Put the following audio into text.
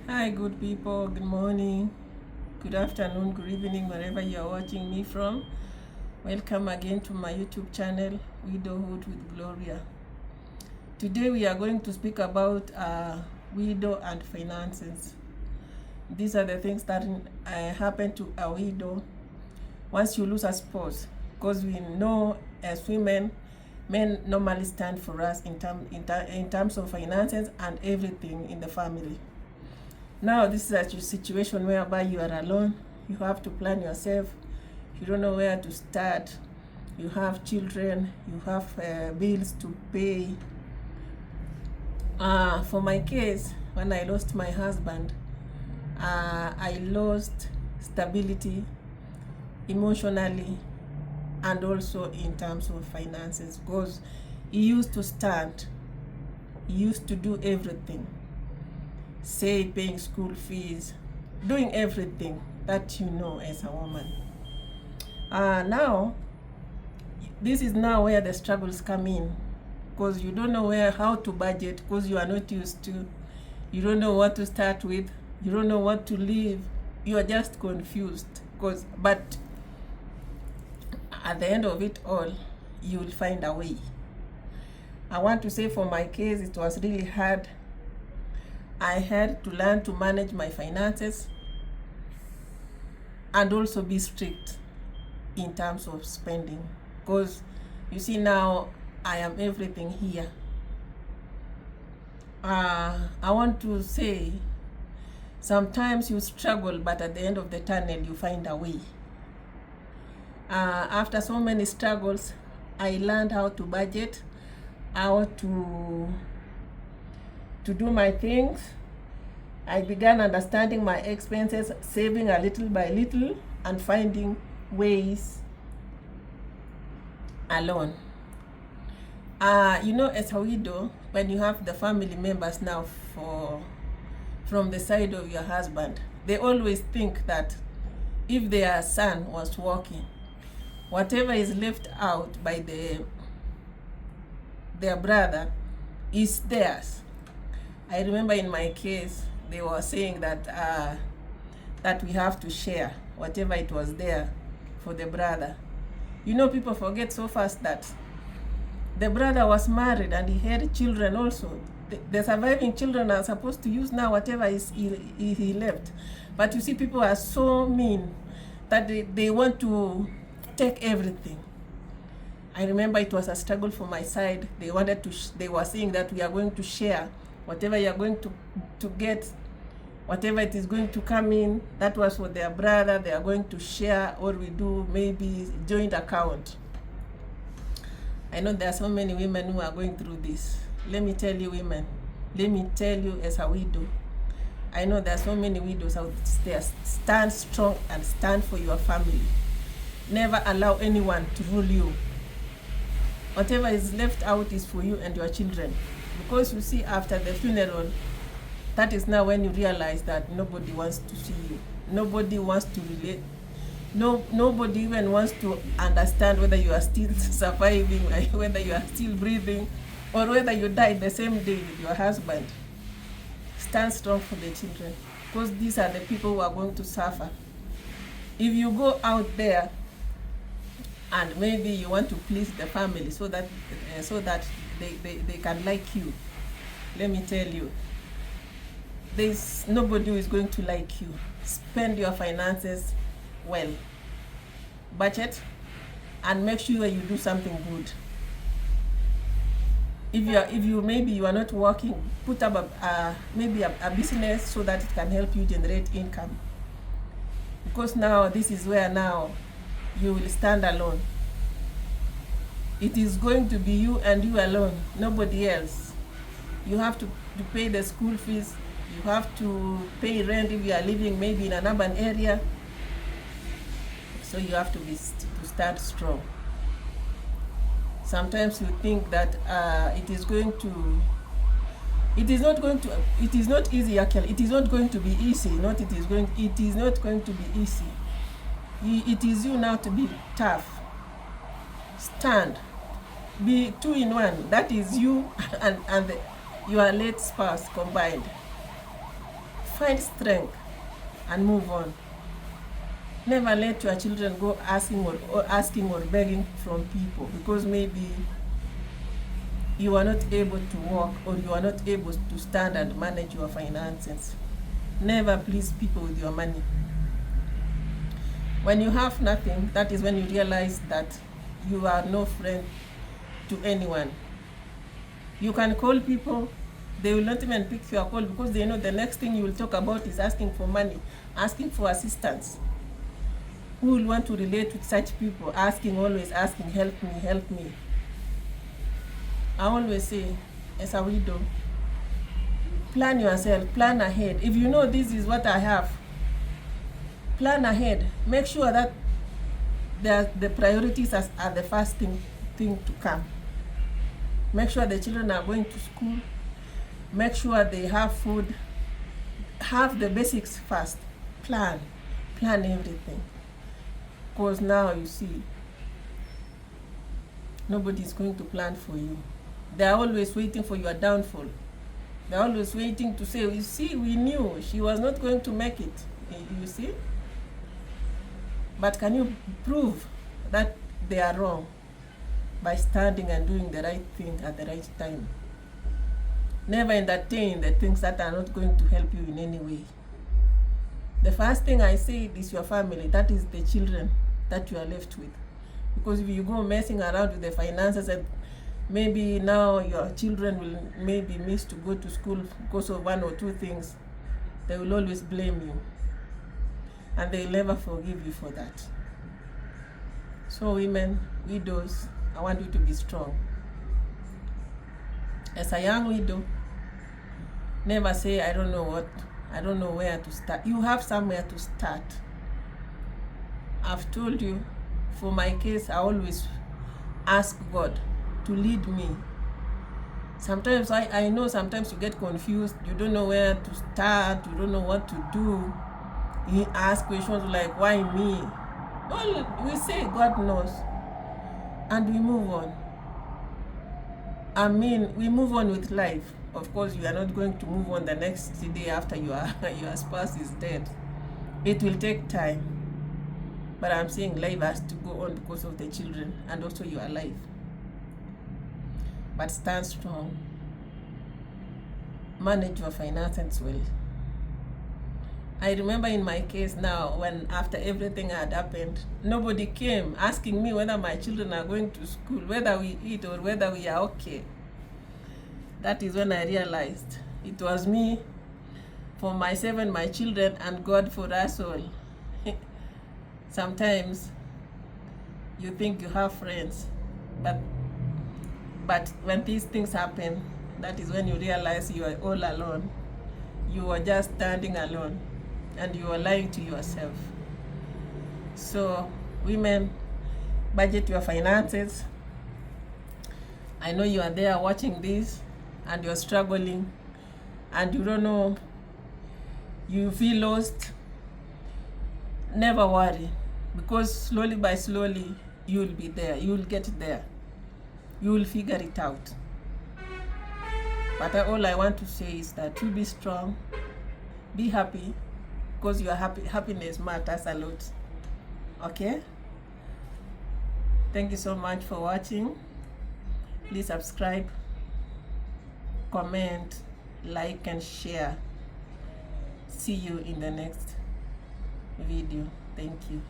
Hi, good people. Good morning, good afternoon, good evening, wherever you are watching me from. Welcome again to my YouTube channel, Widowhood with Gloria. Today we are going to speak about widow and finances. These are the things that happen to a widow once you lose a spouse, because we know as women, men normally stand for us in terms of finances and everything in the family. Now this is a situation whereby you are alone. You have to plan yourself. You don't know where to start. You have children. You have bills to pay. For my case, when I lost my husband, I lost stability emotionally and also in terms of finances, because he used to stand. He used to do everything. Say paying school fees, doing everything that you know as a woman. Now, this is now where the struggles come in, because you don't know how to budget, because you are not used to. You don't know what to start with. You don't know what to leave. You are just confused. But at the end of it all, you will find a way. I want to say for my case, it was really hard. I had to learn to manage my finances and also be strict in terms of spending, because you see now I am everything here. I want to say sometimes you struggle, but at the end of the tunnel you find a way. After so many struggles, I learned how to budget, how to do my things. I began understanding my expenses, saving a little by little, and finding ways alone. As a widow, when you have the family members now from the side of your husband, they always think that if their son was working, whatever is left out by their brother is theirs. I remember in my case, they were saying that we have to share whatever it was there for the brother. People forget so fast that the brother was married and he had children also. The surviving children are supposed to use now whatever he left. But you see, people are so mean that they want to take everything. I remember it was a struggle for my side. They were saying that we are going to share whatever you are going to get, whatever it is going to come in. That was for their brother. They are going to share, or we do maybe joint account. I know there are so many women who are going through this. Let me tell you, women, let me tell you as a widow, I know there are so many widows out there. Stand strong and stand for your family. Never allow anyone to rule you. Whatever is left out is for you and your children. Because you see, after the funeral, that is now when you realize that nobody wants to see you. Nobody wants to relate. Nobody even wants to understand whether you are still surviving, whether you are still breathing, or whether you died the same day with your husband. Stand strong for the children, because these are the people who are going to suffer. If you go out there and maybe you want to please the family so that they can like you, let me tell you, there's nobody who is going to like you. Spend your finances well, budget, and make sure you do something good. If you maybe you are not working, put up maybe a business so that it can help you generate income, because now this is where now you will stand alone. It is going to be you and you alone, nobody else. You have to pay the school fees. You have to pay rent if you are living maybe in an urban area. So you have to start strong. Sometimes you think that it is not easy actually. It is not going to be easy. It is not going to be easy. It is you now to be tough. Stand. Be two in one. That is you and your late spouse combined. find strength and move on. Never let your children go asking or begging from people because maybe you are not able to work or you are not able to stand and manage your finances. Never please people with your money. When you have nothing, that is when you realize that you are no friend to anyone. You can call people, they will not even pick your call because they know the next thing you will talk about is asking for money, asking for assistance. Who will want to relate with such people, always asking, help me, help me? I always say, as a widow, plan yourself, plan ahead. If you know this is what I have, plan ahead. Make sure that the priorities are the first thing to come. Make sure the children are going to school. Make sure they have food. Have the basics first. Plan everything. Because now you see, nobody is going to plan for you. They are always waiting for your downfall. They are always waiting to say, you see, we knew she was not going to make it. You see? But can you prove that they are wrong by standing and doing the right thing at the right time? Never entertain the things that are not going to help you in any way. The first thing I say is your family. That is the children that you are left with. Because if you go messing around with the finances and maybe now your children will maybe miss to go to school because of one or two things, they will always blame you. And they'll never forgive you for that. So women, widows, I want you to be strong. As a young widow, never say, I don't know where to start. You have somewhere to start. I've told you, for my case, I always ask God to lead me. Sometimes I know sometimes you get confused, you don't know where to start, you don't know what to do. You ask questions like, why me? Well, we say God knows, and we move on. I mean, we move on with life. Of course, you are not going to move on the next day after your spouse is dead. It will take time. But I'm saying life has to go on because of the children and also your life. But stand strong. Manage your finances well. I remember in my case now, when after everything had happened, nobody came asking me whether my children are going to school, whether we eat or whether we are okay. That is when I realized it was me for myself and my children and God for us all. Sometimes you think you have friends, but when these things happen, that is when you realize you are all alone. You are just standing alone and you are lying to yourself. So women, budget your finances. I know you are there watching this and you're struggling and you don't know, you feel lost. Never worry, because slowly by slowly you will be there. You will get there. You will figure it out. But all I want to say is that you be strong, be happy, because your happiness matters a lot. Okay? Thank you so much for watching. Please subscribe, comment, like and share. See you in the next video. Thank you.